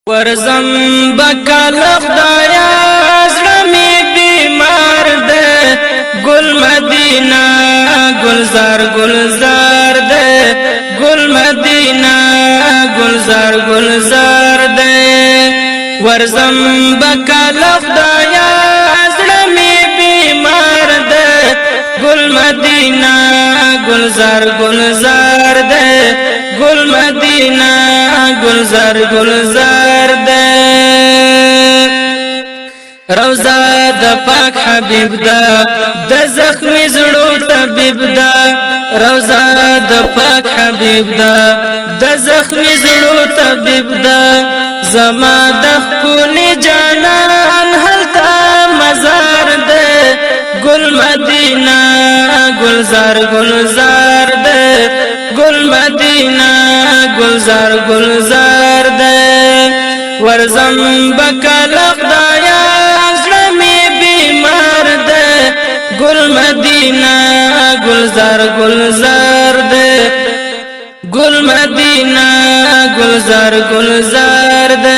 ورزم بکل خدایا زړمی بیمار ده گل مدینہ گلزار گلزار ده گل مدینہ گلزار گلزار ده ورزم بکل خدایا زړمی بیمار ده گل مدینہ گلزار گلزار ده گل مدینہ گلزار گلزار ده روزا د پاک حبیب دا د زخمی زړو طبيب دا روزا د پاک حبیب دا د زخمی زړو طبيب دا زما د خپل جانان هلتا مزار ده گل مدینہ گلزار گلزار ده گل مدینہ گلزار گلزار ده ورزم بکل خدایا زړمی بیمار ده گل مدینہ گلزار گلزار ده گل مدینہ گلزار گلزار ده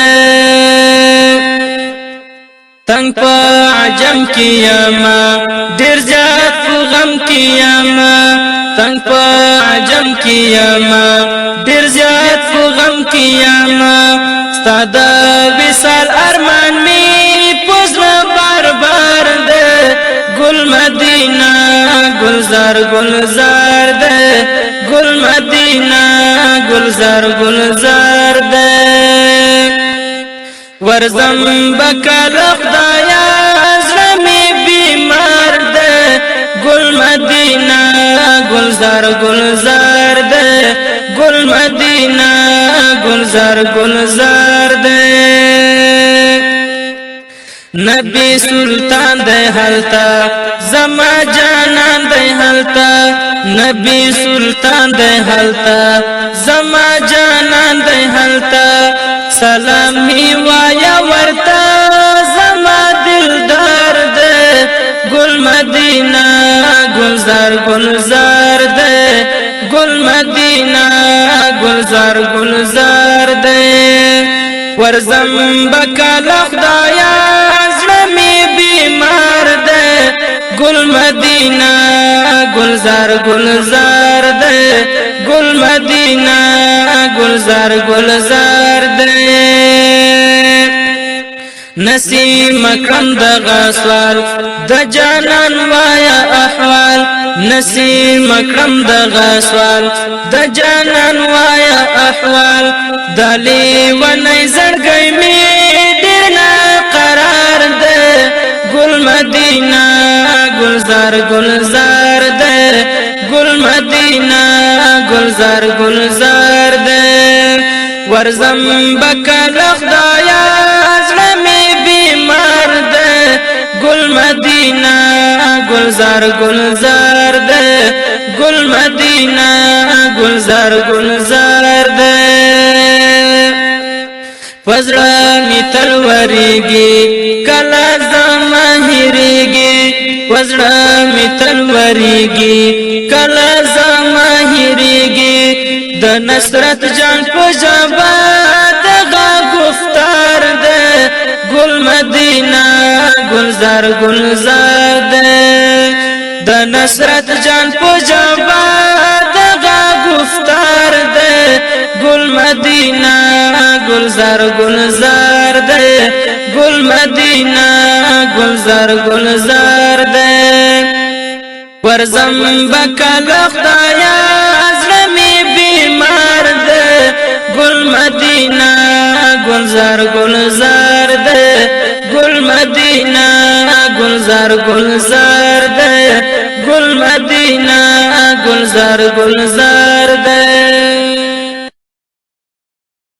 تنگ پا عجم کیاما دیر جات پو غم کیاما تنگ پا عجم کیاما دیر جات پو غم کیاما ستادا وصال ارمان می پوزنا بار بار ده گل مدینہ گلزار گلزار ده گل مدینہ گلزار گلزار ده ورزم بکل خدایا زړمی بیمار ده گل مدینہ گلزار گلزار ده گل مدینہ گلزار گلزار ده نبی سلطان ده حالتا زما جانان ده حالتا نبی سلطان ده حالتا زما جانان ده حالتا سلامی وایا ورتا زما دلدار ده گل مدینہ گلزار گلزار ده گل مدینہ گلزار گلزار ده ورزم بکل خدایا زړمی بیمار ده گل مدینہ گلزار گلزار ده گل مدینہ گلزار گلزار ده نسیم کم دغه سوال د جانان وایا احوال نسیم کم دغه سوال د جانان وایا احوال دلی ونی زړګی می دینا قرار ده گل مدینہ گلزار گلزار ده گل مدینہ گلزار گلزار ده ورزم بکل خدایا زړمی بیمار ده گل مدینہ گلزار گلزار ده گل مدینہ گلزار گلزار ده پزړه می تلوریږي کلا زما هریږي پزړه می تلوریږي کلا زما هریږي د نصرت جان په جبا دغه گفتار ده گل مدینہ گلزار گلزار ده د نصرت جان په جبا دغه گفتار ده گل مدینہ گلزار گلزار ده گل مدینہ گلزار گلزار ده ورزم بکل خدایا زړمی بیمار ده گل مدینہ گلزار گلزار ده گل مدینہ گلزار گلزار ده گل مدینہ گلزار گلزار ده